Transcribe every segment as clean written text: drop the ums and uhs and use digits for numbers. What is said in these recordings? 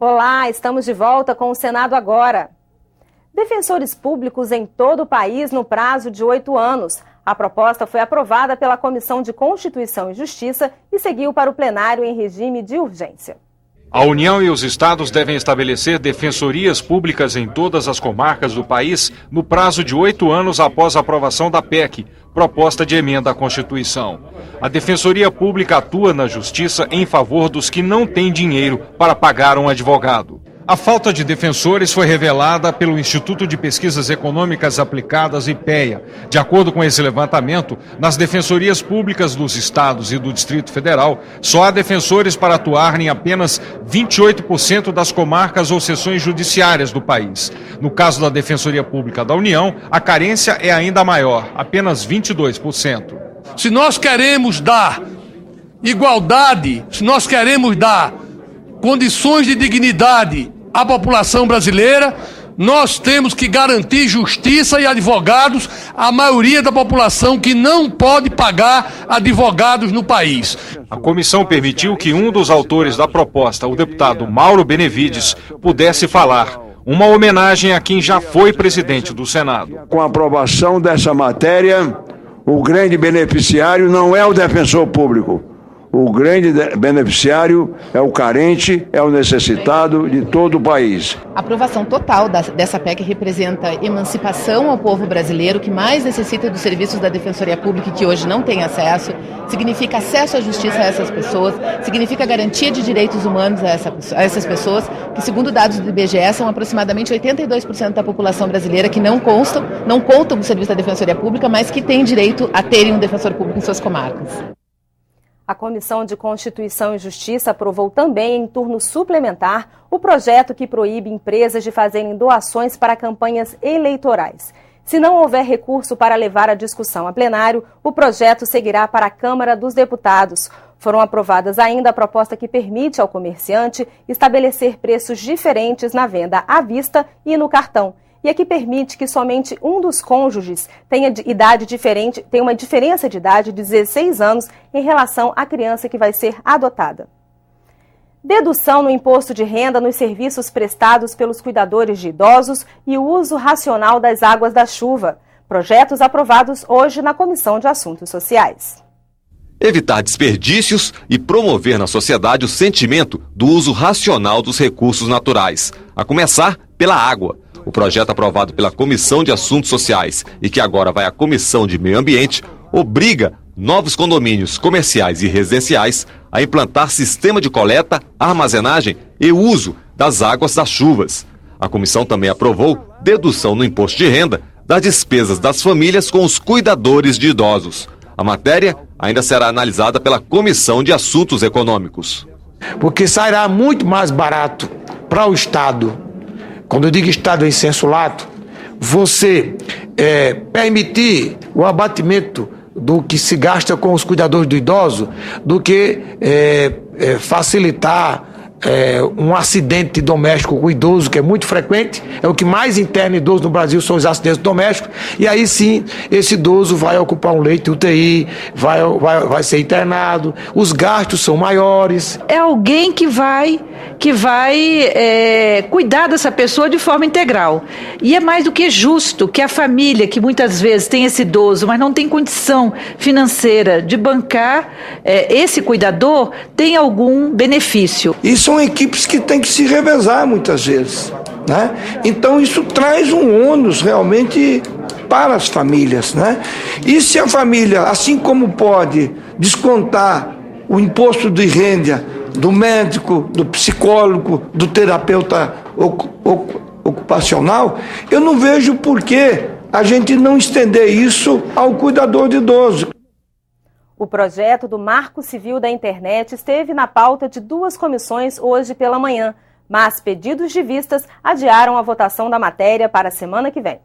Olá, estamos de volta com o Senado Agora. Defensores públicos em todo o país no prazo de 8 anos. A proposta foi aprovada pela Comissão de Constituição e Justiça e seguiu para o plenário em regime de urgência. A União e os estados devem estabelecer defensorias públicas em todas as comarcas do país no prazo de 8 anos após a aprovação da PEC, proposta de emenda à Constituição. A Defensoria Pública atua na Justiça em favor dos que não têm dinheiro para pagar um advogado. A falta de defensores foi revelada pelo Instituto de Pesquisas Econômicas Aplicadas, IPEA. De acordo com esse levantamento, nas defensorias públicas dos estados e do Distrito Federal, só há defensores para atuar em apenas 28% das comarcas ou seções judiciárias do país. No caso da Defensoria Pública da União, a carência é ainda maior, apenas 22%. Se nós queremos dar igualdade, se nós queremos dar condições de dignidade à população brasileira, nós temos que garantir justiça e advogados à maioria da população que não pode pagar advogados no país. A comissão permitiu que um dos autores da proposta, o deputado Mauro Benevides, pudesse falar. Uma homenagem a quem já foi presidente do Senado. Com a aprovação dessa matéria, o grande beneficiário não é o defensor público. O grande beneficiário é o carente, é o necessitado de todo o país. A aprovação total dessa PEC representa emancipação ao povo brasileiro que mais necessita dos serviços da Defensoria Pública e que hoje não tem acesso. Significa acesso à justiça a essas pessoas, significa garantia de direitos humanos a essas pessoas, que segundo dados do IBGE são aproximadamente 82% da população brasileira que não contam com o serviço da Defensoria Pública, mas que têm direito a terem um defensor público em suas comarcas. A Comissão de Constituição e Justiça aprovou também, em turno suplementar, o projeto que proíbe empresas de fazerem doações para campanhas eleitorais. Se não houver recurso para levar a discussão a plenário, o projeto seguirá para a Câmara dos Deputados. Foram aprovadas ainda a proposta que permite ao comerciante estabelecer preços diferentes na venda à vista e no cartão, e a que permite que somente um dos cônjuges tenha uma diferença de idade de 16 anos em relação à criança que vai ser adotada. Dedução no imposto de renda nos serviços prestados pelos cuidadores de idosos e o uso racional das águas da chuva. Projetos aprovados hoje na Comissão de Assuntos Sociais. Evitar desperdícios e promover na sociedade o sentimento do uso racional dos recursos naturais, a começar pela água. O projeto aprovado pela Comissão de Assuntos Sociais e que agora vai à Comissão de Meio Ambiente obriga novos condomínios comerciais e residenciais a implantar sistema de coleta, armazenagem e uso das águas das chuvas. A comissão também aprovou dedução no imposto de renda das despesas das famílias com os cuidadores de idosos. A matéria ainda será analisada pela Comissão de Assuntos Econômicos. Porque sairá muito mais barato para o Estado. Quando eu digo Estado em senso lato, você permitir o abatimento do que se gasta com os cuidadores do idoso do que facilitar um acidente doméstico com o idoso, que é muito frequente, é o que mais interna idoso no Brasil, são os acidentes domésticos, e aí sim, esse idoso vai ocupar um leito de UTI, vai ser internado, os gastos são maiores. É alguém que vai cuidar dessa pessoa de forma integral. E é mais do que justo que a família, que muitas vezes tem esse idoso, mas não tem condição financeira de bancar esse cuidador, tenha algum benefício. E são equipes que têm que se revezar muitas vezes, né? Então isso traz um ônus realmente para as famílias, né? E se a família, assim como pode descontar o imposto de renda do médico, do psicólogo, do terapeuta ocupacional, eu não vejo por que a gente não estender isso ao cuidador de idoso. O projeto do Marco Civil da Internet esteve na pauta de 2 comissões hoje pela manhã, mas pedidos de vistas adiaram a votação da matéria para a semana que vem.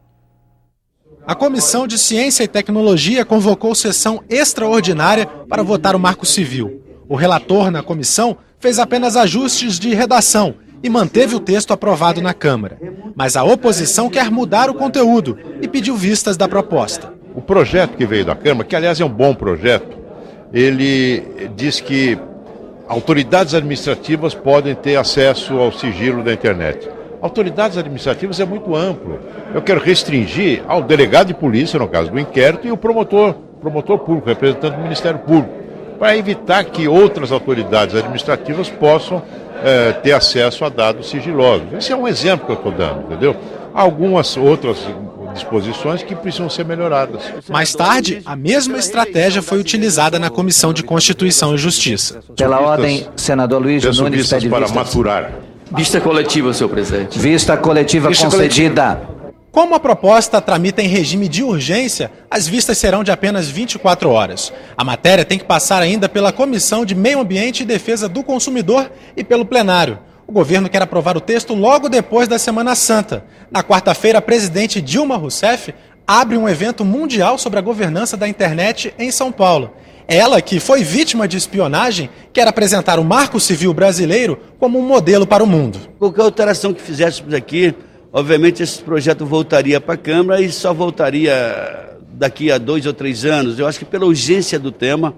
A Comissão de Ciência e Tecnologia convocou sessão extraordinária para votar o Marco Civil. O relator na comissão fez apenas ajustes de redação e manteve o texto aprovado na Câmara. Mas a oposição quer mudar o conteúdo e pediu vistas da proposta. O projeto que veio da Câmara, que aliás é um bom projeto, ele diz que autoridades administrativas podem ter acesso ao sigilo da internet. Autoridades administrativas é muito amplo. Eu quero restringir ao delegado de polícia, no caso do inquérito, e o promotor público, representante do Ministério Público, para evitar que outras autoridades administrativas possam ter acesso a dados sigilosos. Esse é um exemplo que eu estou dando, entendeu? Há algumas outras disposições que precisam ser melhoradas. Mais tarde, a mesma estratégia foi utilizada na Comissão de Constituição e Justiça. Pela ordem, senador Luiz Nunes pede para vistas. maturar. Vista coletiva, senhor presidente. Vista coletiva concedida. Como a proposta tramita em regime de urgência, as vistas serão de apenas 24 horas. A matéria tem que passar ainda pela Comissão de Meio Ambiente e Defesa do Consumidor e pelo plenário. O governo quer aprovar o texto logo depois da Semana Santa. Na quarta-feira, a presidente Dilma Rousseff abre um evento mundial sobre a governança da internet em São Paulo. Ela, que foi vítima de espionagem, quer apresentar o Marco Civil brasileiro como um modelo para o mundo. Qualquer alteração que fizéssemos aqui, obviamente esse projeto voltaria para a Câmara e só voltaria daqui a 2 ou 3 anos. Eu acho que pela urgência do tema,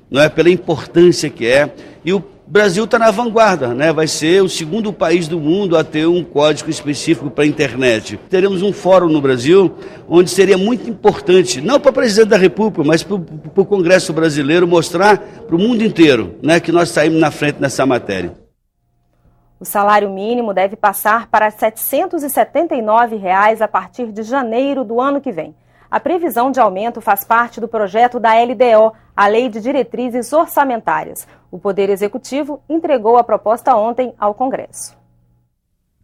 não é, pela importância que é, e o Brasil está na vanguarda, né? Vai ser o segundo país do mundo a ter um código específico para a internet. Teremos um fórum no Brasil onde seria muito importante, não para o presidente da República, mas para o Congresso brasileiro mostrar para o mundo inteiro, né, que nós saímos na frente nessa matéria. O salário mínimo deve passar para R$ 779 a partir de janeiro do ano que vem. A previsão de aumento faz parte do projeto da LDO, a Lei de Diretrizes Orçamentárias. O Poder Executivo entregou a proposta ontem ao Congresso.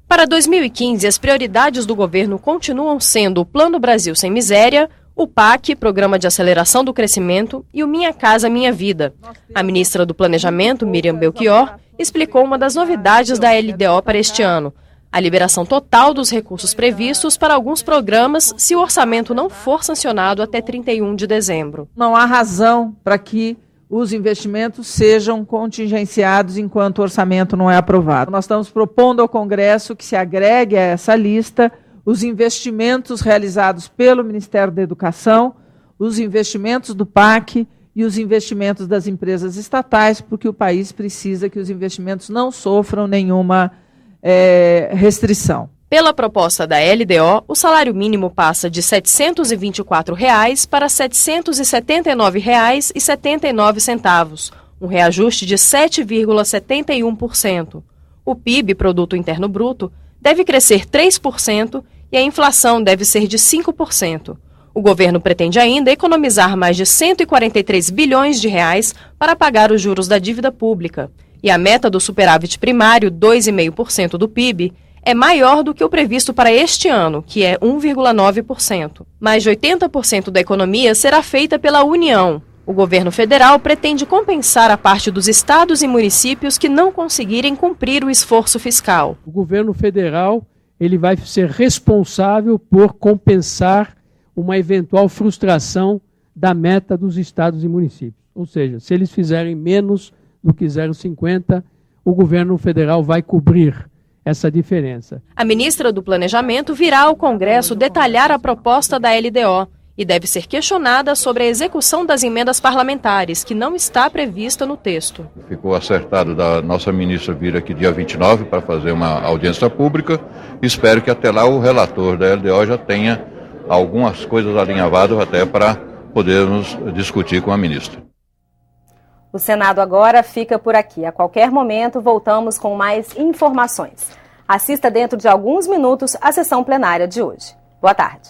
Para 2015, as prioridades do governo continuam sendo o Plano Brasil Sem Miséria, o PAC, Programa de Aceleração do Crescimento, e o Minha Casa Minha Vida. A ministra do Planejamento, Miriam Belchior, explicou uma das novidades da LDO para este ano: a liberação total dos recursos previstos para alguns programas se o orçamento não for sancionado até 31 de dezembro. Não há razão para que os investimentos sejam contingenciados enquanto o orçamento não é aprovado. Nós estamos propondo ao Congresso que se agregue a essa lista os investimentos realizados pelo Ministério da Educação, os investimentos do PAC e os investimentos das empresas estatais, porque o país precisa que os investimentos não sofram nenhuma restrição. Pela proposta da LDO, o salário mínimo passa de R$ 724 para R$ 779,79, um reajuste de 7,71%. O PIB, Produto Interno Bruto, deve crescer 3% e a inflação deve ser de 5%. O governo pretende ainda economizar mais de R$ 143 bilhões para pagar os juros da dívida pública. E a meta do superávit primário, 2,5% do PIB, é maior do que o previsto para este ano, que é 1,9%. Mais de 80% da economia será feita pela União. O governo federal pretende compensar a parte dos estados e municípios que não conseguirem cumprir o esforço fiscal. O governo federal ele vai ser responsável por compensar uma eventual frustração da meta dos estados e municípios. Ou seja, se eles fizerem menos do que 0,50, o governo federal vai cobrir essa diferença. A ministra do Planejamento virá ao Congresso detalhar a proposta da LDO e deve ser questionada sobre a execução das emendas parlamentares, que não está prevista no texto. Ficou acertado da nossa ministra vir aqui dia 29 para fazer uma audiência pública. Espero que até lá o relator da LDO já tenha algumas coisas alinhavadas até para podermos discutir com a ministra. O Senado agora fica por aqui. A qualquer momento voltamos com mais informações. Assista dentro de alguns minutos a sessão plenária de hoje. Boa tarde.